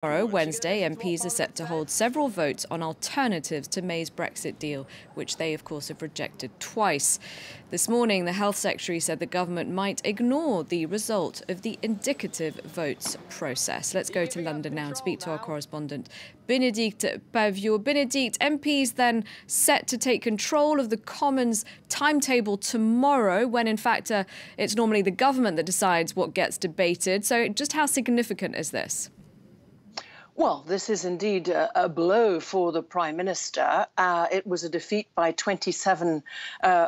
Tomorrow, Wednesday, MPs are set to hold several votes on alternatives to May's Brexit deal, which they, of course, have rejected twice. This morning, the Health Secretary said the government might ignore the result of the indicative votes process. Let's go to London now and speak to our correspondent, Bénédicte Paviour. Bénédicte, MPs then set to take control of the Commons timetable tomorrow, when in fact it's normally the government that decides what gets debated. So just how significant is this? Well, this is indeed a blow for the Prime Minister. It was a defeat by 27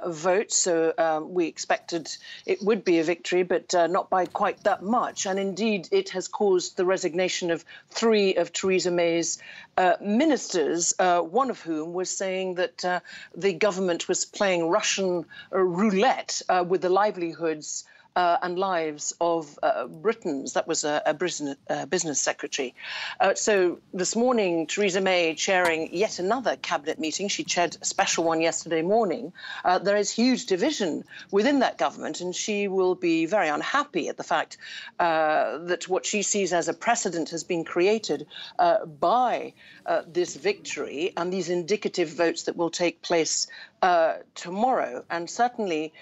votes, so we expected it would be a victory, but not by quite that much. And indeed, it has caused the resignation of 3 of Theresa May's ministers, one of whom was saying that the government was playing Russian roulette with the livelihoods and lives of Britons. That was a business secretary. So this morning, Theresa May chairing yet another cabinet meeting. She chaired a special one yesterday morning. There is huge division within that government, and she will be very unhappy at the fact that what she sees as a precedent has been created by this victory and these indicative votes that will take place tomorrow. And certainly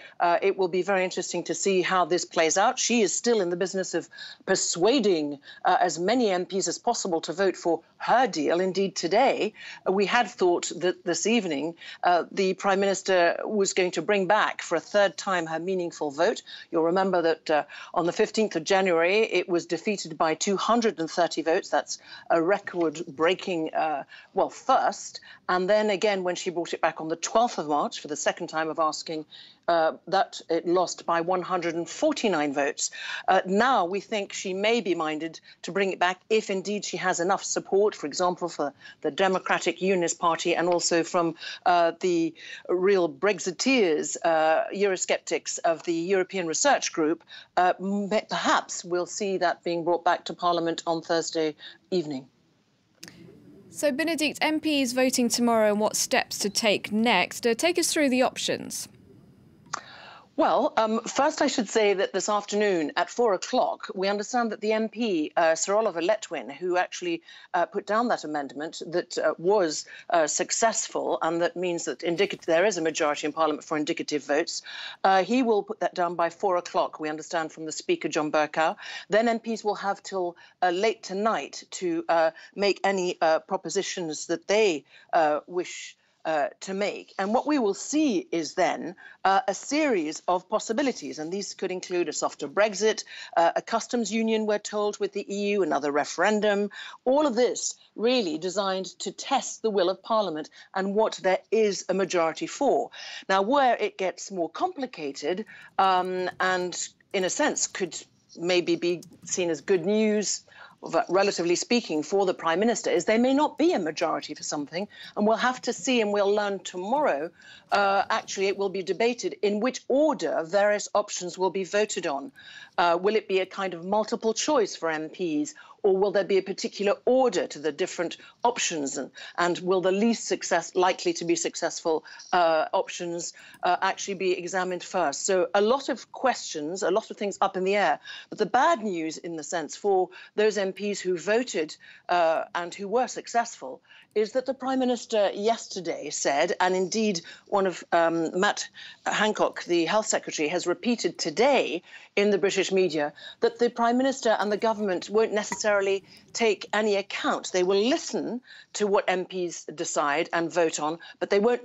it will be very interesting to see how this plays out. She is still in the business of persuading as many MPs as possible to vote for her deal. Indeed, today, we had thought that this evening the Prime Minister was going to bring back for a third time her meaningful vote. You'll remember that on the 15th of January, it was defeated by 230 votes. That's a record-breaking, first. And then again, when she brought it back on the 12th of March for the second time of asking, that it lost by 149 votes. Now we think she may be minded to bring it back if indeed she has enough support, for example, for the Democratic Unionist Party and also from the real Brexiteers, Eurosceptics of the European Research Group. Perhaps we'll see that being brought back to Parliament on Thursday evening. So, Bénédicte, MPs voting tomorrow and what steps to take next. Take us through the options. Well, first I should say that this afternoon at 4 o'clock, we understand that the MP, Sir Oliver Letwin, who actually put down that amendment that was successful, and that means that there is a majority in Parliament for indicative votes, he will put that down by 4 o'clock, we understand from the Speaker, John Bercow. Then MPs will have till late tonight to make any propositions that they wish to make. And what we will see is then a series of possibilities. And these could include a softer Brexit, a customs union, we're told, with the EU, another referendum. All of this really designed to test the will of Parliament and what there is a majority for. Now, where it gets more complicated and in a sense could maybe be seen as good news, relatively speaking, for the Prime Minister, is there may not be a majority for something, and we'll have to see, and we'll learn tomorrow. Actually, it will be debated in which order various options will be voted on. Will it be a kind of multiple choice for MPs, or will there be a particular order to the different options, and will the least likely to be successful options actually be examined first? So a lot of questions, a lot of things up in the air. But the bad news, in the sense, for those MPs who voted and who were successful, is that the Prime Minister yesterday said, and indeed one of Matt Hancock, the Health Secretary, has repeated today in the British media, that the Prime Minister and the government won't necessarily take any account. They will listen to what MPs decide and vote on, but they will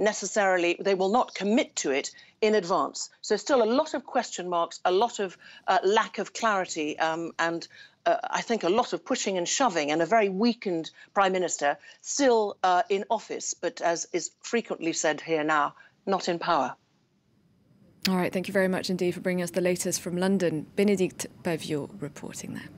not commit to it in advance. So still a lot of question marks, a lot of lack of clarity, and I think a lot of pushing and shoving, and a very weakened Prime Minister still in office, but as is frequently said here now, not in power. All right, thank you very much indeed for bringing us the latest from London. Bénédicte Paviour reporting there.